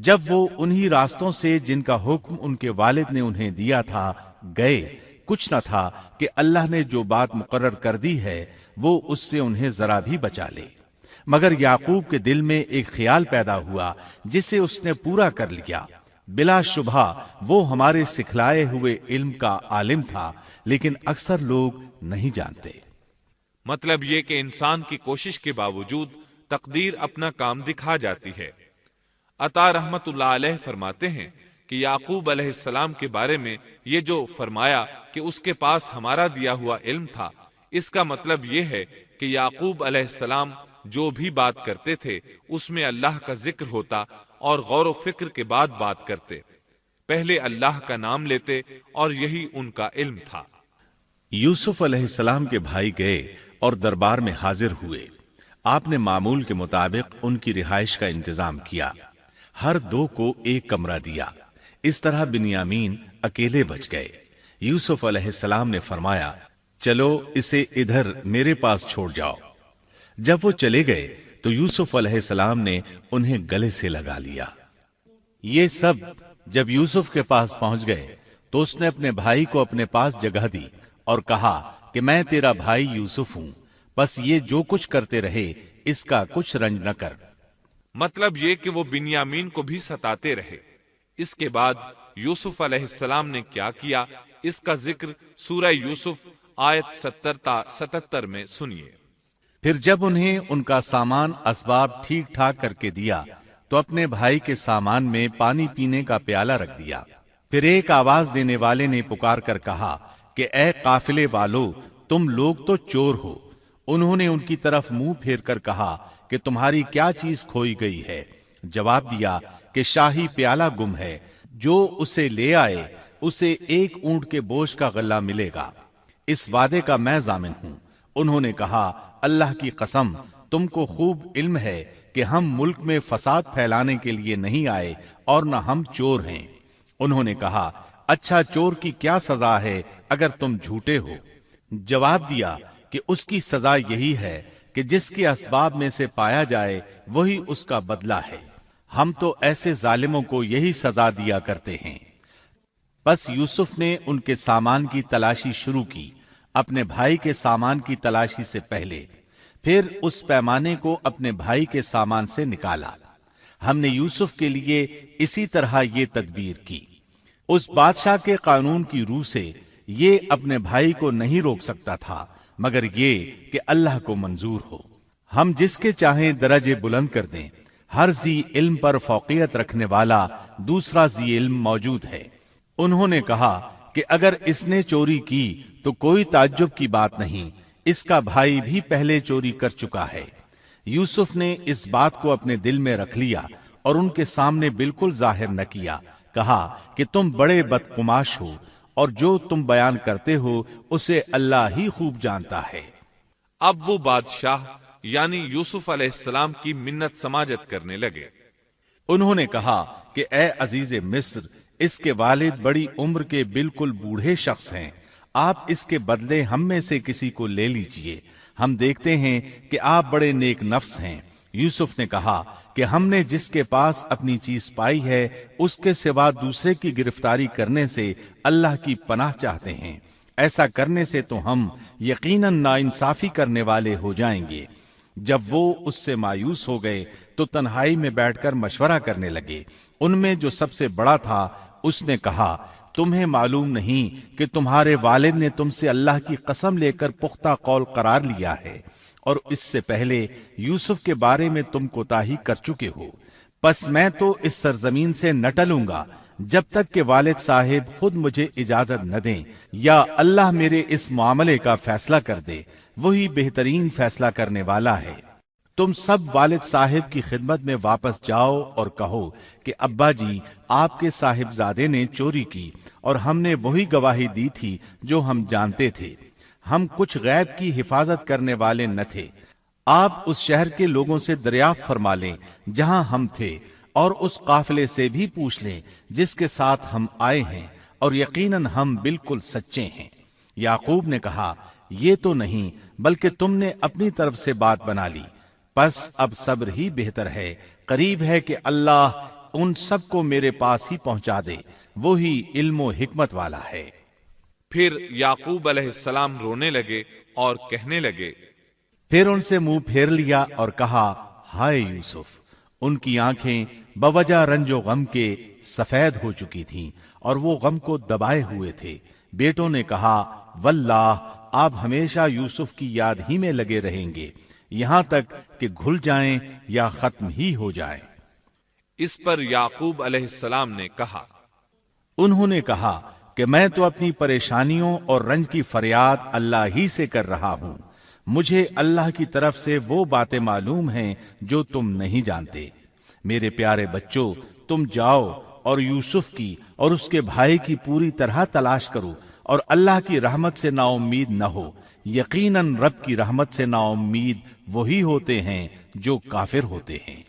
جب وہ انہی راستوں سے جن کا حکم ان کے والد نے انہیں دیا تھا گئے، کچھ نہ تھا کہ اللہ نے جو بات مقرر کر دی ہے وہ اس سے انہیں ذرا بھی بچا لے، مگر یعقوب کے دل میں ایک خیال پیدا ہوا جسے اس نے پورا کر لیا۔ بلا شبہ وہ ہمارے سکھلائے ہوئے علم کا عالم تھا، لیکن اکثر لوگ نہیں جانتے۔ مطلب یہ کہ انسان کی کوشش کے باوجود تقدیر اپنا کام دکھا جاتی ہے۔ عطا رحمت اللہ علیہ فرماتے ہیں کہ یعقوب علیہ السلام کے بارے میں یہ جو فرمایا کہ اس کے پاس ہمارا دیا ہوا علم تھا، اس کا مطلب یہ ہے کہ یعقوب علیہ السلام جو بھی بات کرتے تھے اس میں اللہ کا ذکر ہوتا اور غور و فکر کے بعد بات کرتے، پہلے اللہ کا نام لیتے، اور یہی ان کا علم تھا۔ یوسف علیہ السلام کے بھائی گئے اور دربار میں حاضر ہوئے۔ آپ نے معمول کے مطابق ان کی رہائش کا انتظام کیا، ہر دو کو ایک کمرہ دیا۔ اس طرح بنیامین اکیلے بچ گئے۔ یوسف علیہ السلام نے فرمایا، چلو اسے ادھر میرے پاس چھوڑ جاؤ۔ جب وہ چلے گئے تو یوسف علیہ السلام نے انہیں گلے سے لگا لیا۔ یہ سب جب یوسف کے پاس پہنچ گئے تو اس نے اپنے بھائی کو اپنے پاس جگہ دی اور کہا کہ میں تیرا بھائی یوسف ہوں، بس یہ جو کچھ کرتے رہے اس کا کچھ رنج نہ کر۔ مطلب یہ کہ وہ بنیامین کو بھی ستاتے رہے۔ اس کے بعد یوسف علیہ السلام نے کیا کیا، اس کا ذکر سورہ یوسف آیت 70 تا 77 میں سنیے۔ پھر جب انہیں ان کا سامان اسباب ٹھیک ٹھاک کر کے دیا تو اپنے بھائی کے سامان میں پانی پینے کا پیالہ رکھ دیا۔ پھر ایک آواز دینے والے نے پکار کر کہا کہ اے قافلے والو، تم لوگ تو چور ہو۔ انہوں نے ان کی طرف منہ پھیر کر کہا کہ تمہاری کیا چیز کھوئی گئی ہے؟ جواب دیا کہ شاہی پیالہ گم ہے، جو اسے لے آئے اسے 1 اونٹ کے بوجھ کا غلہ ملے گا۔ اس وعدے کا میں ضامن ہوں۔ انہوں نے کہا، اللہ کی قسم، تم کو خوب علم ہے کہ ہم ملک میں فساد پھیلانے کے لیے نہیں آئے اور نہ ہم چور ہیں۔ انہوں نے کہا، اچھا چور کی کیا سزا ہے اگر تم جھوٹے ہو؟ جواب دیا کہ اس کی سزا یہی ہے کہ جس کے اسباب میں سے پایا جائے وہی اس کا بدلہ ہے۔ ہم تو ایسے ظالموں کو یہی سزا دیا کرتے ہیں۔ بس یوسف نے ان کے سامان کی تلاشی شروع کی، اپنے بھائی کے سامان کی تلاشی سے پہلے۔ پھر اس پیمانے کو اپنے بھائی کے سامان سے نکالا۔ ہم نے یوسف کے لیے اسی طرح یہ تدبیر کی۔ اس بادشاہ کے قانون کی روح سے یہ اپنے بھائی کو نہیں روک سکتا تھا، مگر یہ کہ اللہ کو منظور ہو۔ ہم جس کے چاہیں درجے بلند کر دیں۔ ہر ذی علم پر فوقیت رکھنے والا دوسرا ذی علم موجود ہے۔ انہوں نے کہا کہ اگر اس نے چوری کی تو کوئی تعجب کی بات نہیں، اس کا بھائی بھی پہلے چوری کر چکا ہے۔ یوسف نے اس بات کو اپنے دل میں رکھ لیا اور ان کے سامنے بالکل ظاہر نہ کیا۔ کہا کہ تم بڑے بدقماش ہو اور جو تم بیان کرتے ہو اسے اللہ ہی خوب جانتا ہے۔ اب وہ بادشاہ یعنی یوسف علیہ السلام کی منت سماجت کرنے لگے۔ انہوں نے کہا کہ اے عزیز مصر، اس کے والد بڑی عمر کے بالکل بوڑھے شخص ہیں، آپ اس کے بدلے ہم میں سے کسی کو لے لیجئے، ہم دیکھتے ہیں کہ آپ بڑے نیک نفس ہیں۔ یوسف نے کہا کہ ہم نے جس کے پاس اپنی چیز پائی ہے اس کے سوا دوسرے کی گرفتاری کرنے سے اللہ کی پناہ چاہتے ہیں، ایسا کرنے سے تو ہم یقیناً ناانصافی کرنے والے ہو جائیں گے۔ جب وہ اس سے مایوس ہو گئے تو تنہائی میں بیٹھ کر مشورہ کرنے لگے۔ ان میں جو سب سے بڑا تھا اس نے کہا، تمہیں معلوم نہیں کہ تمہارے والد نے تم سے اللہ کی قسم لے کر پختہ قول قرار لیا ہے، اور اس سے پہلے یوسف کے بارے میں تم کوتاہی کر چکے ہو۔ پس میں تو اس سرزمین سے نہ ٹلوں گا جب تک کہ والد صاحب خود مجھے اجازت نہ دیں، یا اللہ میرے اس معاملے کا فیصلہ کر دے، وہی بہترین فیصلہ کرنے والا ہے۔ تم سب والد صاحب کی خدمت میں واپس جاؤ اور کہو کہ ابا جی، آپ کے صاحبزادے نے چوری کی اور ہم نے وہی گواہی دی تھی جو ہم جانتے تھے۔ ہم کچھ غیب کی حفاظت کرنے والے نہ تھے۔ آپ اس شہر کے لوگوں سے دریافت فرما لیں جہاں ہم تھے، اور اس قافلے سے بھی پوچھ لیں جس کے ساتھ ہم آئے ہیں، اور یقیناً ہم بالکل سچے ہیں۔ یعقوب نے کہا، یہ تو نہیں بلکہ تم نے اپنی طرف سے بات بنا لی، پس اب صبر ہی بہتر ہے۔ قریب ہے کہ اللہ ان سب کو میرے پاس ہی پہنچا دے، وہی علم و حکمت والا ہے۔ پھر یعقوب علیہ السلام رونے لگے اور کہنے لگے، پھر ان سے منہ پھیر لیا اور کہا، ہائے یوسف۔ ان کی آنکھیں بوجہ رنج و غم کے سفید ہو چکی تھیں اور وہ غم کو دبائے ہوئے تھے۔ بیٹوں نے کہا، واللہ آپ ہمیشہ یوسف کی یاد ہی میں لگے رہیں گے، یہاں تک کہ گھل جائیں یا ختم ہی ہو جائیں۔ اس پر یعقوب علیہ السلام نے کہا، انہوں نے کہا کہ میں تو اپنی پریشانیوں اور رنج کی فریاد اللہ ہی سے کر رہا ہوں، مجھے اللہ کی طرف سے وہ باتیں معلوم ہیں جو تم نہیں جانتے۔ میرے پیارے بچوں، تم جاؤ اور یوسف کی اور اس کے بھائی کی پوری طرح تلاش کرو اور اللہ کی رحمت سے نا امید نہ ہو، یقیناً رب کی رحمت سے نا امید وہی ہوتے ہیں جو کافر ہوتے ہیں۔